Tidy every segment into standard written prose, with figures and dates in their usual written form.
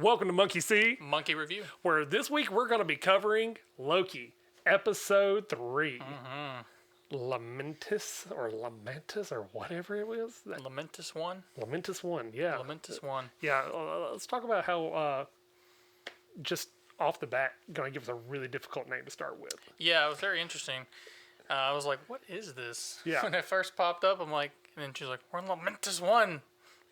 Welcome to Monkey See, Monkey Review. where this week we're going to be covering Loki, Episode 3. Lamentis, or whatever it was. Lamentis 1? Lamentis 1, yeah. Lamentis 1. Yeah, let's talk about how, just off the bat, going to give us a really difficult name to start with. Yeah, it was very interesting. I was like, what is this? Yeah. When it first popped up, I'm like, and then she's like, we're in Lamentis 1.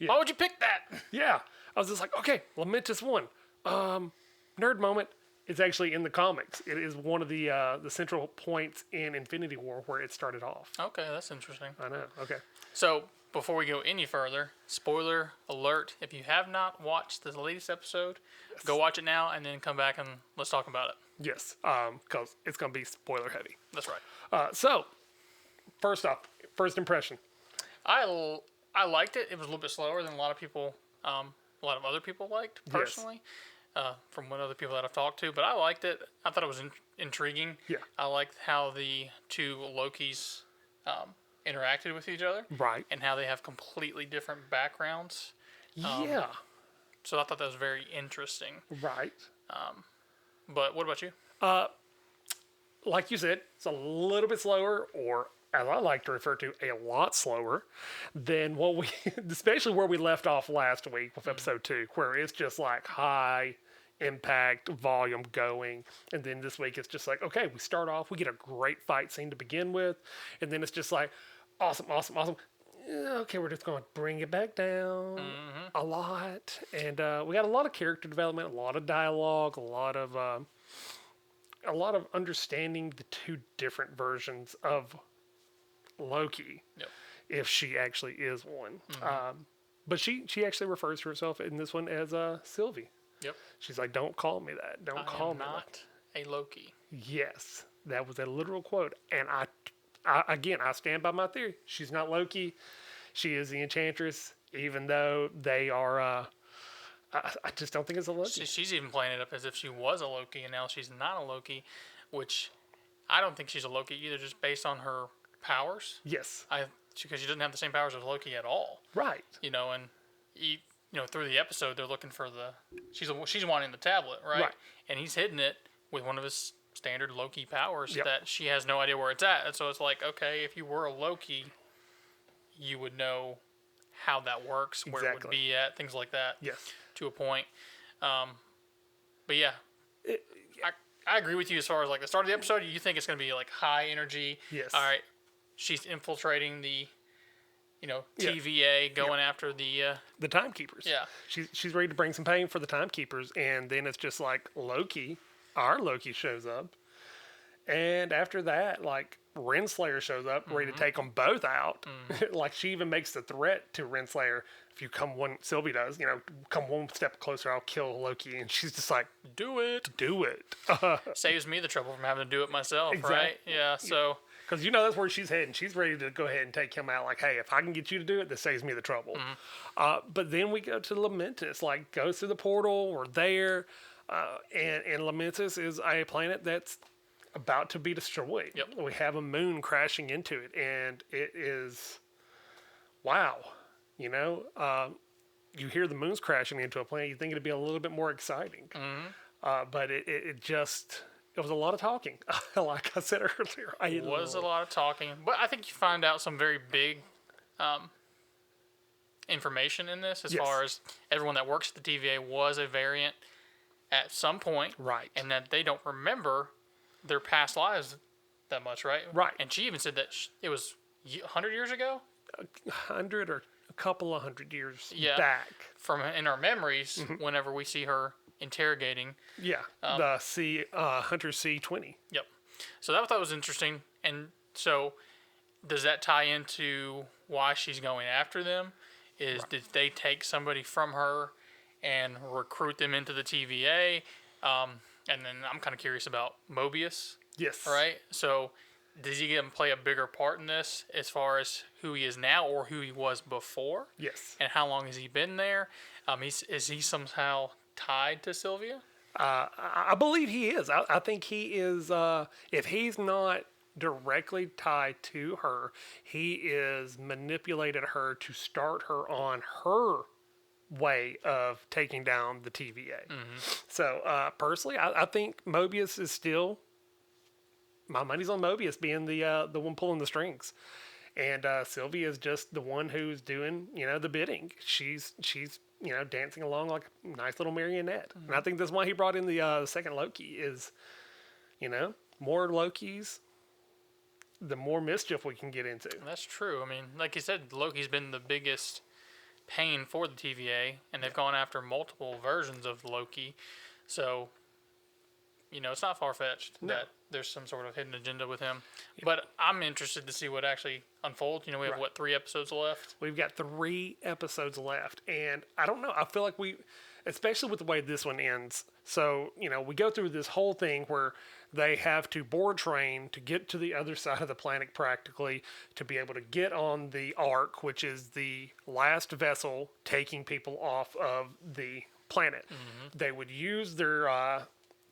Yeah. Why would you pick that? Yeah, I was just like, okay, Lamentis 1. Nerd moment. It's actually in the comics. It is one of the central points in Infinity War where it started off. Okay, that's interesting. I know. Okay. So, before we go any further, spoiler alert. If you have not watched the latest episode, go watch it now and then come back and let's talk about it. Yes, because it's going to be spoiler heavy. That's right. So, first off, first impression. I liked it. It was a little bit slower than a lot of other people liked, personally. From what other people that I've talked to, but I liked it. I thought it was intriguing. Yeah. I liked how the two Lokis interacted with each other. Right. And how they have completely different backgrounds. Yeah. So I thought that was very interesting. Right. But what about you? Like you said, it's a little bit slower, or as I like to refer to, a lot slower than what we, especially where we left off last week with episode 2, where it's just like high impact volume going. And then this week it's just like, okay, we start off, we get a great fight scene to begin with. And then it's just like, awesome. Okay, we're just going to bring it back down a lot. And we got a lot of character development, a lot of dialogue, a lot of understanding the two different versions of Loki, Yep. if she actually is one. But she actually refers to herself in this one as Sylvie. Yep. She's like, don't call me that. Don't call me not a Loki. that. Yes, that was a literal quote. And I stand by my theory. She's not Loki. She is the Enchantress, even though they are... I just don't think it's a Loki. She's even playing it up as if she was a Loki, and now she's not a Loki, which I don't think she's a Loki either, just based on her powers. Yes. Because she doesn't have the same powers as Loki at all. Right. And through the episode, they're looking for she's wanting the tablet, right? And he's hidden it with one of his standard Loki powers that she has no idea where it's at. And so it's like, okay, if you were a Loki, you would know how that works, where it would be at, things like that. Yes. To a point. But yeah. I agree with you as far as like the start of the episode. You think it's going to be like high energy. Yes. All right. She's infiltrating the, TVA, going after the timekeepers. Yeah. She's ready to bring some pain for the timekeepers, and then it's just like our Loki shows up, and after that, like Renslayer shows up, ready to take them both out. Like she even makes the threat to Renslayer: if you come Sylvie does, come one step closer, I'll kill Loki. And she's just like, do it. Saves me the trouble from having to do it myself, Exactly. right? Yeah. So. Because that's where she's heading. She's ready to go ahead and take him out. Like, hey, if I can get you to do it, this saves me the trouble. But then we go to Lamentis. Like, goes through the portal. We're there. And Lamentis is a planet that's about to be destroyed. Yep. We have a moon crashing into it. And it is, wow. You hear the moon's crashing into a planet. You think it'd be a little bit more exciting. But it just... It was a lot of talking, like I said earlier. It was a lot of talking. But I think you find out some very big information in this as far as everyone that works at the TVA was a variant at some point. Right. And that they don't remember their past lives that much, right? Right. And she even said that it was 100 years ago? 100 or a couple of 100 years back. From in our memories, whenever we see her interrogating. Yeah, the Hunter C-20. Yep. So that I thought was interesting. And so does that tie into why she's going after them? Did they take somebody from her and recruit them into the TVA? And then I'm kind of curious about Mobius. Yes. Right? So does he get him play a bigger part in this as far as who he is now or who he was before? Yes. And how long has he been there? Is he somehow tied to Sylvia? I believe he is. I think he is. If he's not directly tied to her, he is manipulated her to start her on her way of taking down the TVA. So personally, I think Mobius is still, my money's on Mobius being the one pulling the strings, and Sylvia is just the one who's doing the bidding. She's dancing along like a nice little marionette, and I think that's why he brought in the second Loki is, more Lokis, the more mischief we can get into. That's true. I mean, like you said, Loki's been the biggest pain for the TVA, and they've gone after multiple versions of Loki. So, it's not far-fetched that there's some sort of hidden agenda with him. Yeah. But I'm interested to see what actually unfolds. We have, 3 episodes left? We've got 3 episodes left. And I don't know. I feel like especially with the way this one ends. So, we go through this whole thing where they have to board train to get to the other side of the planet practically to be able to get on the Ark, which is the last vessel taking people off of the planet. They would use their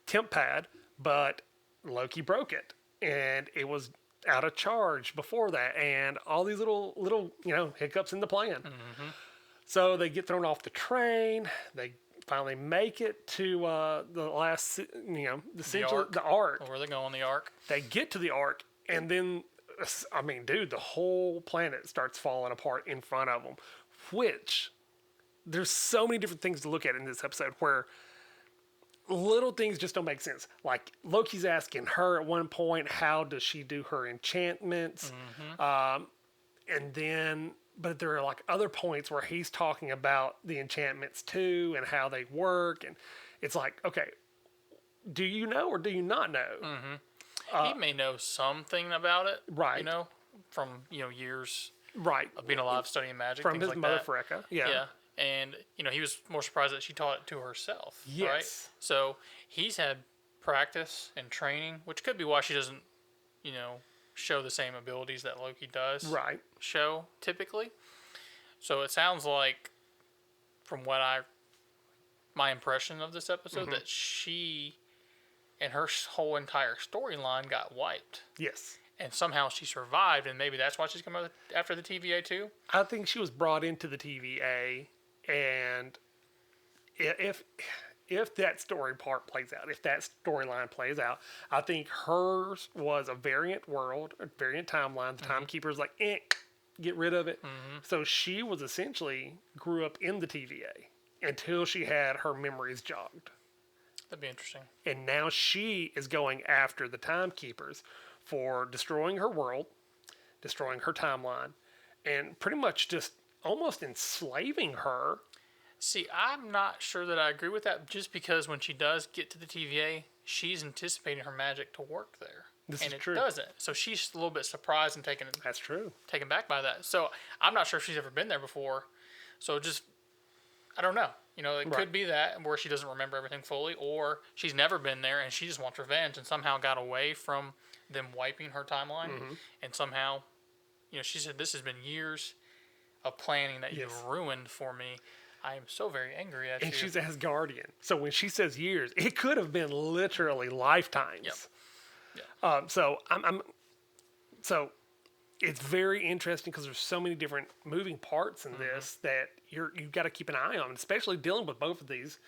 temp pad, but Loki broke it, and it was out of charge before that, and all these little hiccups in the plan. So they get thrown off the train. They finally make it to the last, the Ark. Where they go on the Ark. They get to the Ark, and then, the whole planet starts falling apart in front of them, which there's so many different things to look at in this episode where little things just don't make sense. Like Loki's asking her at one point, how does she do her enchantments? And then, but there are like other points where he's talking about the enchantments too and how they work. And it's like, okay, do you know or do you not know? He may know something about it. Right. From, years right. of being alive, studying magic. From his like mother that. Freka. Yeah. Yeah. And, he was more surprised that she taught it to herself. Yes. Right? So he's had practice and training, which could be why she doesn't, show the same abilities that Loki does. Right. Show, typically. So it sounds like, from what my impression of this episode, that she and her whole entire storyline got wiped. Yes. And somehow she survived, and maybe that's why she's coming after the TVA too? I think she was brought into the TVA, and if that story part plays out, if that storyline plays out, I think hers was a variant world, a variant timeline. The Timekeeper's like, get rid of it. So she was essentially grew up in the TVA until she had her memories jogged. That'd be interesting. And now she is going after the Timekeepers for destroying her world, destroying her timeline, and pretty much just almost enslaving her. See, I'm not sure that I agree with that, just because when she does get to the TVA, she's anticipating her magic to work there. This and is true. It doesn't. So she's a little bit surprised and That's true. taken back by that. So I'm not sure if she's ever been there before. So just, I don't know. It could be that where she doesn't remember everything fully, or she's never been there and she just wants revenge and somehow got away from them wiping her timeline. And somehow, she said, this has been years of planning that you've ruined for me. I am so very angry at you. And she's Asgardian. So when she says years, it could have been literally lifetimes. Yep. So it's very interesting because there's so many different moving parts in this that you've got to keep an eye on, especially dealing with both of these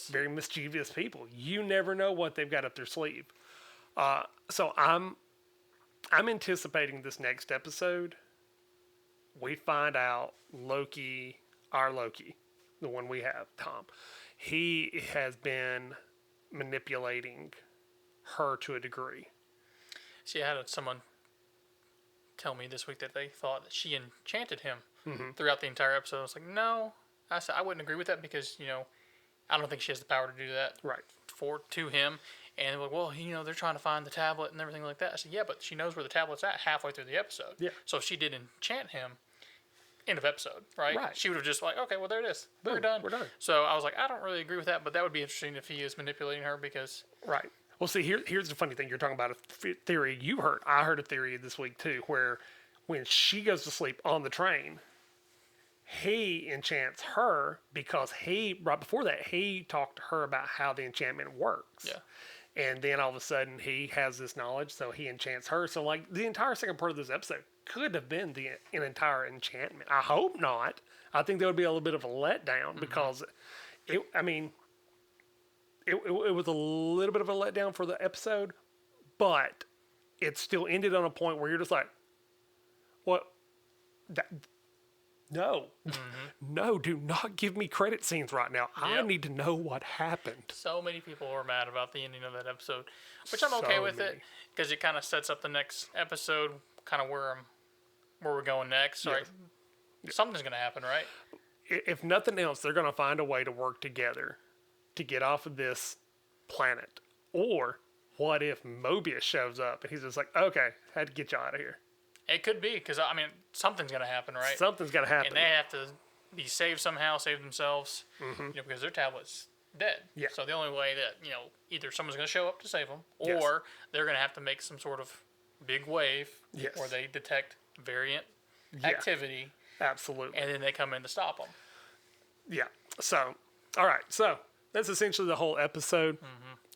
very mischievous people. You never know what they've got up their sleeve. So I'm anticipating this next episode. We find out Loki, our Loki, the one we have, Tom, he has been manipulating her to a degree. See, I had someone tell me this week that they thought that she enchanted him throughout the entire episode. I was like, no. I said I wouldn't agree with that because, I don't think she has the power to do that. Right. To him. And they're like, well, they're trying to find the tablet and everything like that. I said, yeah, but she knows where the tablet's at halfway through the episode. Yeah. So if she did enchant him, end of episode, right? Right. She would have just like, okay, well, there it is. Boom, We're done. we're done. So I was like, I don't really agree with that, but that would be interesting if he is manipulating her because... Right. Well, see, here's the funny thing. You're talking about a theory you heard. I heard a theory this week, too, where when she goes to sleep on the train, he enchants her because right before that, he talked to her about how the enchantment works. Yeah. And then all of a sudden, he has this knowledge, so he enchants her. So, like, the entire second part of this episode, could have been an entire enchantment. I hope not. I think there would be a little bit of a letdown because it was a little bit of a letdown for the episode, but it still ended on a point where you're just like, what? No. No, do not give me credit scenes right now. I need to know what happened. So many people were mad about the ending of that episode, which I'm okay with it because it kind of sets up the next episode, kind of where we're going next. Right? Something's going to happen, right? If nothing else, they're going to find a way to work together to get off of this planet. Or what if Mobius shows up and he's just like, okay, had to get you out of here. It could be, because, I mean, something's going to happen, right? Something's going to happen. And they have to be saved somehow, save themselves, because their tablet's dead. Yeah. So the only way that, either someone's going to show up to save them, or they're going to have to make some sort of big wave where they detect variant activity. Absolutely. And then they come in to stop them. Yeah. So, all right. So, that's essentially the whole episode.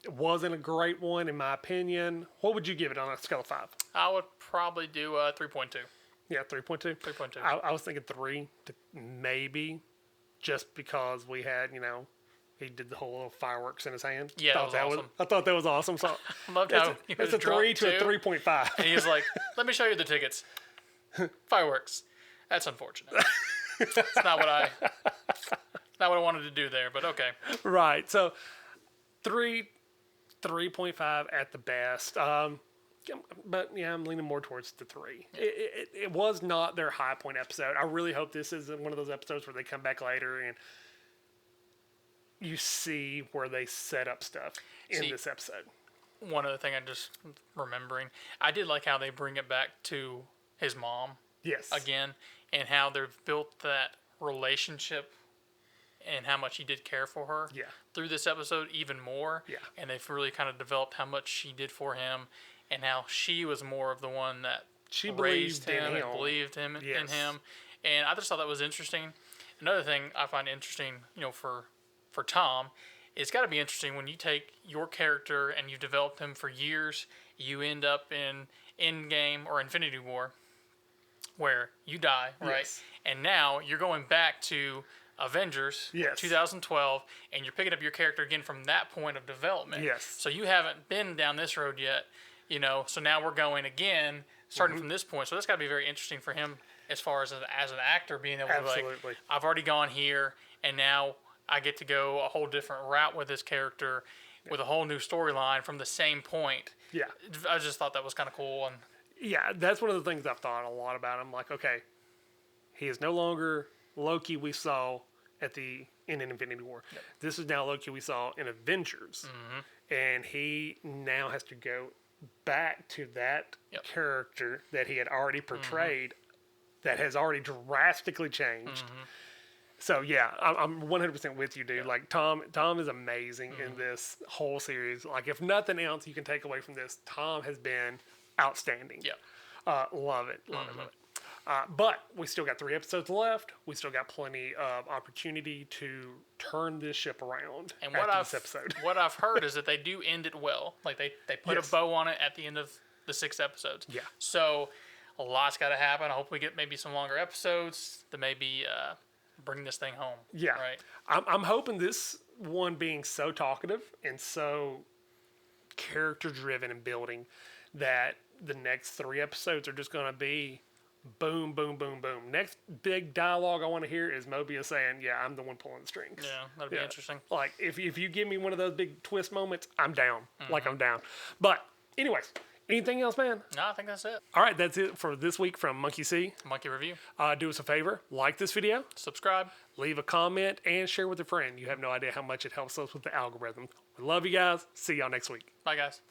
It wasn't a great one, in my opinion. What would you give it on a scale of 5? I would probably do 3.2. Yeah, 3.2? 3.2. I was thinking 3 to maybe, just because we had, he did the whole little fireworks in his hand. Yeah, that was awesome. I thought that was awesome. So Loved how he was it's a 3 to a drunk, 3.5. And he was like, let me show you the tickets. Fireworks. That's unfortunate. It's not what I wanted to do there, but okay. Right. So 3.5 at the best. But yeah, I'm leaning more towards the 3. It was not their high point episode. I really hope this isn't one of those episodes where they come back later and you see where they set up stuff in this episode. One other thing I'm just remembering, I did like how they bring it back to his mom. Yes. Again, and how they've built that relationship and how much he did care for her. Yeah. Through this episode, even more. Yeah. And they've really kind of developed how much she did for him and how she was more of the one that she raised believed him in and believed in him. Yes. And I just thought that was interesting. Another thing I find interesting, for Tom, it's got to be interesting when you take your character and you've developed him for years, you end up in Endgame or Infinity War, where you die, right? Yes. And now you're going back to Avengers 2012, and you're picking up your character again from that point of development. Yes. So you haven't been down this road yet, so now we're going again, starting from this point. So that's got to be very interesting for him as far as an actor being able to be like, I've already gone here, and now I get to go a whole different route with this character with a whole new storyline from the same point. Yeah. I just thought that was kind of cool. And yeah, that's one of the things I've thought a lot about. I'm like, okay, he is no longer Loki we saw in Infinity War. Yep. This is now Loki we saw in Avengers. And he now has to go back to that character that he had already portrayed that has already drastically changed. So yeah, I'm 100% with you, dude. Yeah. Like Tom is amazing in this whole series. Like if nothing else you can take away from this, Tom has been outstanding. Yeah, love it. But we still got 3 episodes left. We still got plenty of opportunity to turn this ship around. And this episode. What I've heard is that they do end it well. Like they put a bow on it at the end of the 6 episodes. Yeah. So a lot's got to happen. I hope we get maybe some longer episodes to maybe bring this thing home. Yeah. Right. I'm hoping this one being so talkative and so character driven and building that the next 3 episodes are just going to be boom, boom, boom, boom. Next big dialogue I want to hear is Mobius saying, yeah, I'm the one pulling the strings. Yeah, that'd be interesting. Like, if you give me one of those big twist moments, I'm down. Like, I'm down. But, anyways, anything else, man? No, I think that's it. All right, that's it for this week from Monkey C. Monkey Review. Do us a favor. Like this video. Subscribe. Leave a comment and share with a friend. You have no idea how much it helps us with the algorithm. We love you guys. See y'all next week. Bye, guys.